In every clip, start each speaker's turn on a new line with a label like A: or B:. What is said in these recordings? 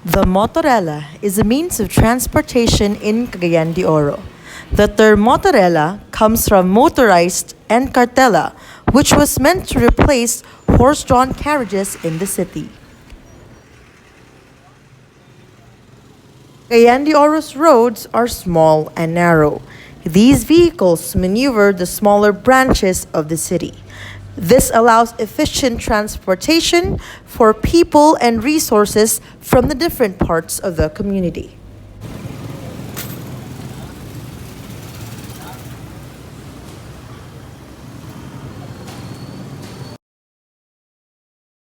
A: The Motorela is a means of transportation in Cagayan de Oro. The term Motorela comes from motorized and cartela, which was meant to replace horse-drawn carriages in the city. Cagayan de Oro's roads are small and narrow. These vehicles maneuver the smaller branches of the city. This allows efficient transportation for people and resources from the different parts of the community.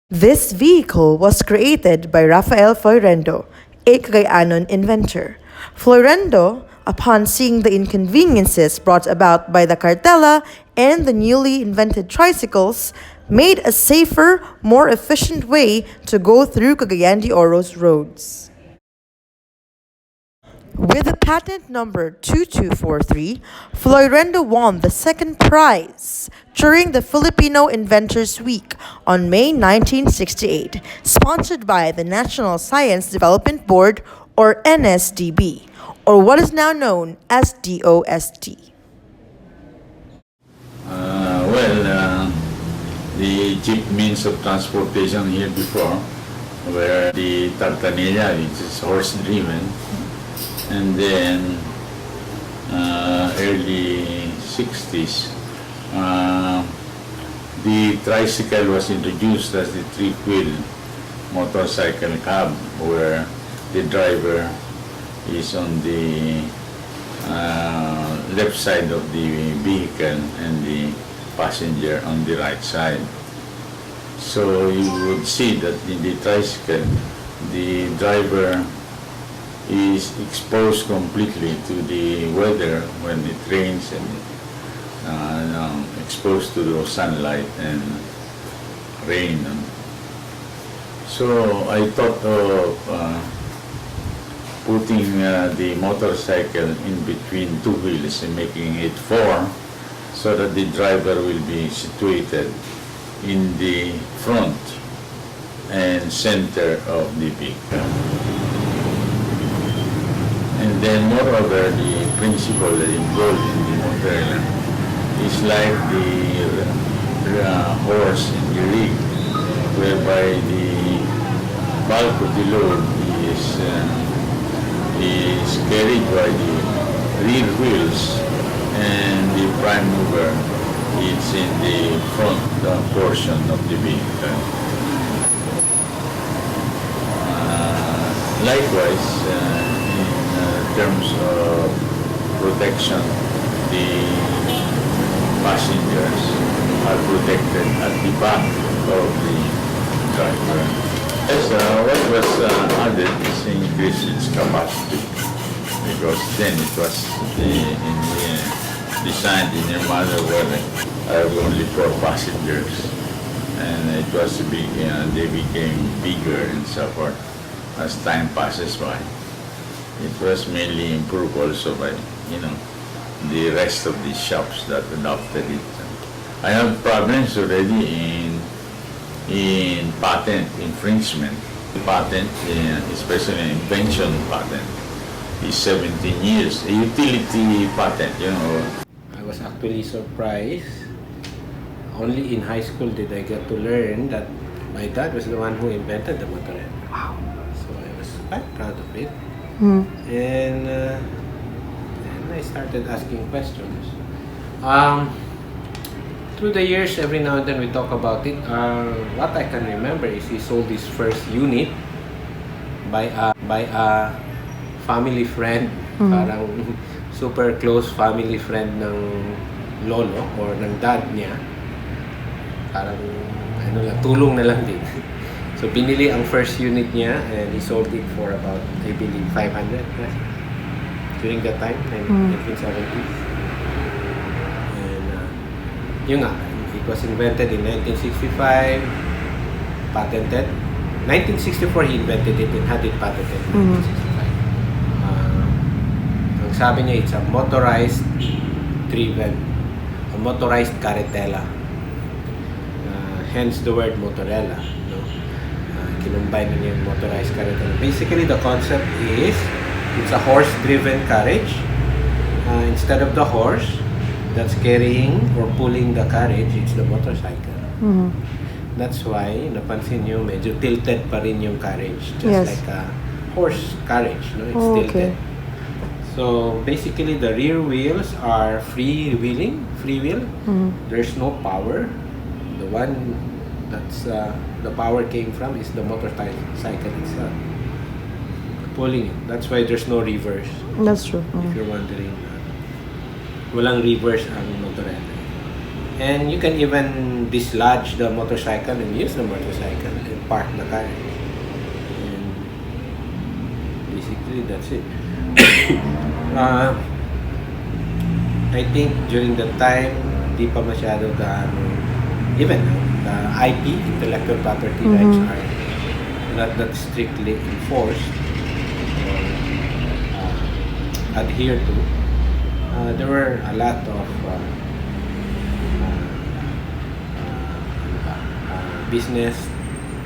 A: This vehicle was created by Rafael Floyrendo, a Kagay-anon inventor. Floyrendo, upon seeing the inconveniences brought about by the cartela and the newly invented tricycles, made a safer, more efficient way to go through Cagayan de Oro's roads. With the patent number 2243, Floyrendo won the second prize during the Filipino Inventors Week on May 1968, sponsored by the National Science Development Board, or NSDB, or what is now known as DOST.
B: The cheap means of transportation here before were the tartanilla, which is horse-driven, and then early 60s, the tricycle was introduced as the three-wheel motorcycle cab, where the driver is on the left side of the vehicle and the passenger on the right side. So you would see that in the tricycle, the driver is exposed completely to the weather when it rains, and exposed to the sunlight and rain. So I thought of putting the motorcycle in between two wheels and making it four, so that the driver will be situated in the front and center of the vehicle. And then moreover, the principle that involved in the Motorela is like the horse in the rig, whereby the bulk of the load is carried by the rear wheels, and the prime mover is in the front portion of the vehicle. Likewise, in terms of protection, the passengers are protected at the back of the driver. Yes, what was added is increase its capacity, because then it was designed in a manner where I have only 4 passengers, and it was big, they became bigger and so forth as time passes by. It was mainly improved also by, the rest of the shops that adopted it. I have problems already in patent infringement. Patent, especially invention patent, is 17 years. A utility patent,
C: I was actually surprised. Only in high school did I get to learn that my dad was the one who invented the Motorela.
A: Wow.
C: So I was quite proud of it.
A: Mm.
C: And I started asking questions. Through the years, every now and then we talk about it. What I can remember is he sold his first unit by a family friend, parang super close family friend ng lolo or ng dad niya. Parang tulong na lang din. So binili ang first unit niya, and he sold it for about, I believe, 500 during that time, 1970s. And yun nga, it was invented in 1965, patented. 1964 he invented it and had it patented in 1965. Ang sabi niya, it's a motorized driven, a motorized carretela. Hence the word Motorela. kinumbine na yung motorized carriage. Basically, the concept is, it's a horse-driven carriage. Instead of the horse that's carrying or pulling the carriage, it's the motorcycle. That's why, napansin nyo, medyo tilted pa rin yung carriage. Just like a horse carriage, no? It's tilted. So, basically, the rear wheels are free wheel. There's no power. The one that's the power came from is the motorcycle itself. Pulling it. That's why there's no reverse.
A: That's true.
C: If you're wondering, walang reverse ang Motorela. And you can even dislodge the motorcycle and use the motorcycle and park the carriage. And basically, that's it. I think during the time, di pa masyado gaano, even the IP, intellectual property rights, are not that strictly enforced or adhered to. There were a lot of business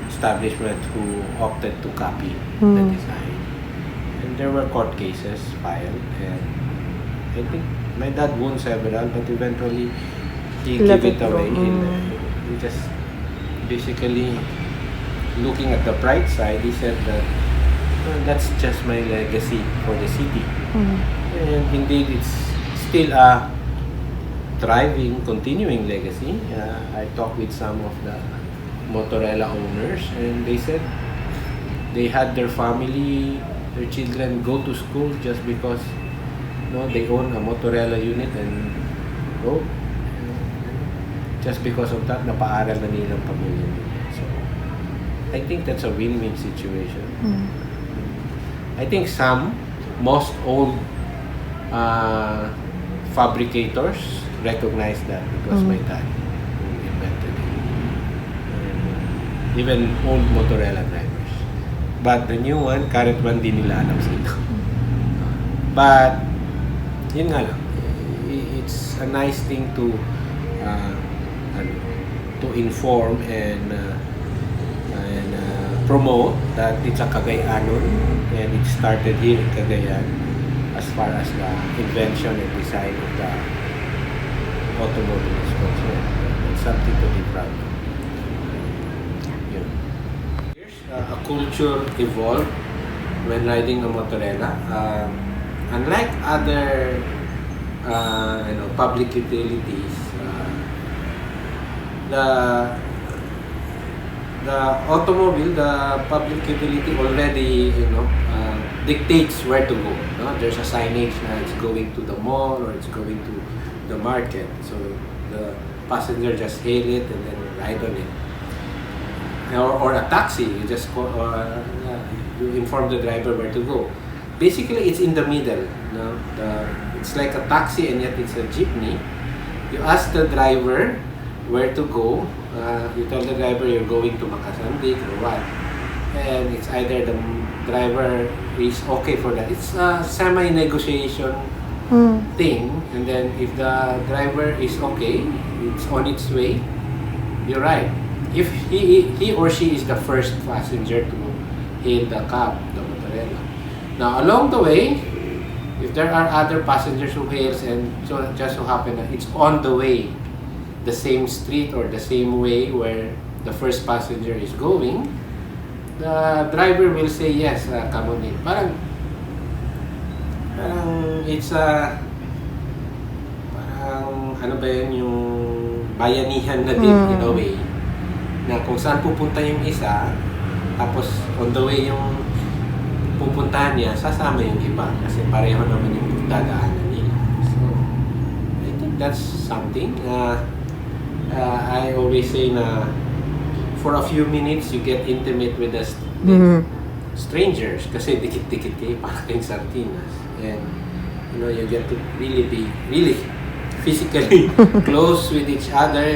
C: establishment who opted to copy the design. And there were court cases filed, and I think my dad won several, but eventually he gave it away. He just basically, looking at the bright side, he said that that's just my legacy for the city. And indeed, it's still a thriving, continuing legacy. I talked with some of the Motorela owners, and they said they had their family, their children go to school just because they own a Motorela unit and go. Just because of that, napaaral na nilang pamilya nila. So, I think that's a win-win situation. I think most old fabricators recognize that it was my dad who invented it. Even old Motorela drivers. But the new one, current one, di nila alam sino. But, yun nga lang, it's a nice thing to inform and promote that it's a Kagay-anon, and it started here in Cagayan as far as the invention and design of the automobile is concerned. It's something to be proud of. Here's a culture evolved when riding a Motorela. Unlike other public utilities, the automobile, the public utility already dictates where to go. There's a signage that it's going to the mall or it's going to the market, so the passenger just hail it and then ride on it. Or a taxi, you just call, you inform the driver where to go. Basically, it's in the middle. It's like a taxi and yet it's a jeepney. You ask the driver where to go. You tell the driver you're going to Makasandik or what, and it's either the driver is okay for that. It's a semi-negotiation thing, and then if the driver is okay, it's on its way, you're right. If he or she is the first passenger to hail the cab, the Motorela. Now along the way, if there are other passengers who hails, and so just so happen that it's on the way, the same street or the same way where the first passenger is going, the driver will say, yes, come on in. Parang it's parang ano ba yun, yung bayanihan na din in a way, na kung saan pupunta yung isa, tapos on the way yung pupuntahan niya, sasama yung iba kasi pareho naman yung dadaanan nila. So, I think that's something. I always say na for a few minutes you get intimate with the strangers kasi dikit-dikit kayo para kayong sardinas, and you get to really be physically close with each other.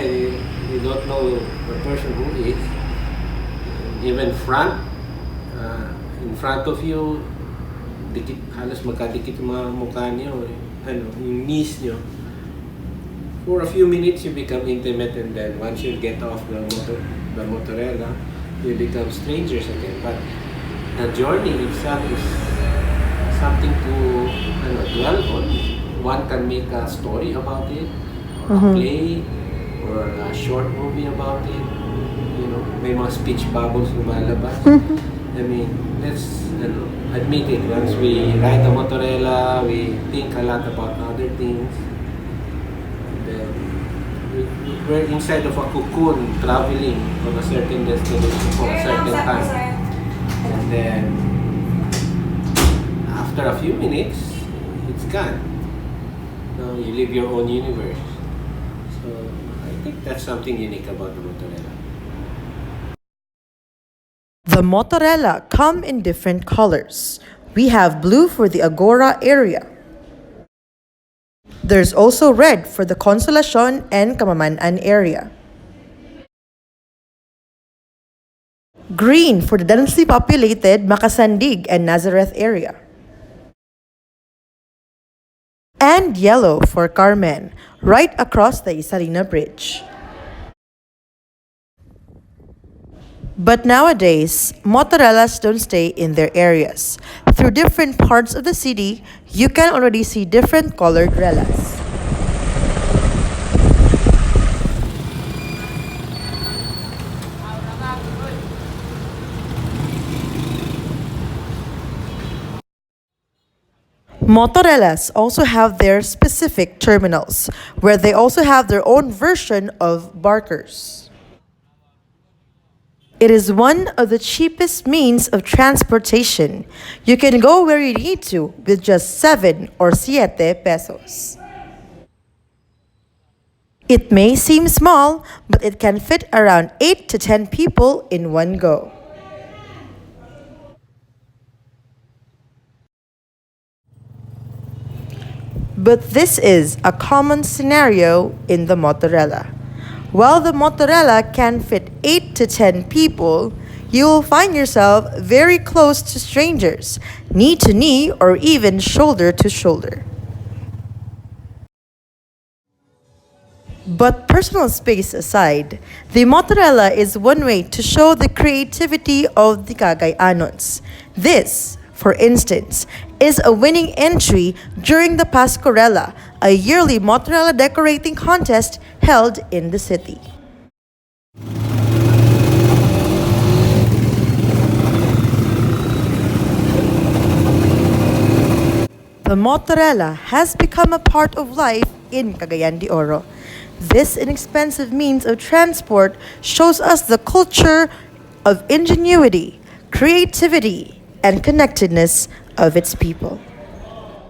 C: You don't know the person who is, even in front of you, halos magkadikit yung mga mukha niyo, yung knees niyo. For a few minutes, you become intimate, and then once you get off the Motorela, we become strangers again. But the journey itself is something to dwell on. One can make a story about it, or a play, or a short movie about it. May mga speech bubbles lumalabas. I mean, let's admit it. Once we ride the Motorela, we think a lot about other things. And then we're inside of a cocoon, traveling on a certain destination for a certain time. And then after a few minutes, it's gone. You live your own universe. So I think that's something unique about the Motorela.
A: The Motorela come in different colors. We have blue for the Agora area. There's also red for the Consolacion and Kamamanan area. Green for the densely populated Makasandig and Nazareth area. And yellow for Carmen, right across the Isalina Bridge. But nowadays, Motorelas don't stay in their areas. Through different parts of the city, you can already see different colored relas. Motorelas also have their specific terminals, where they also have their own version of barkers. It is one of the cheapest means of transportation. You can go where you need to with just 7 or 7 pesos. It may seem small, but it can fit around 8 to 10 people in one go. But this is a common scenario in the Motorela. While the Motorela can fit 8 to 10 people, you will find yourself very close to strangers, knee to knee or even shoulder to shoulder. But personal space aside, the Motorela is one way to show the creativity of the Kagay-anons. This, for instance, is a winning entry during the Pascorela, a yearly Motorela decorating contest held in the city. The Motorela has become a part of life in Cagayan de Oro. This inexpensive means of transport shows us the culture of ingenuity, creativity, and connectedness of its people.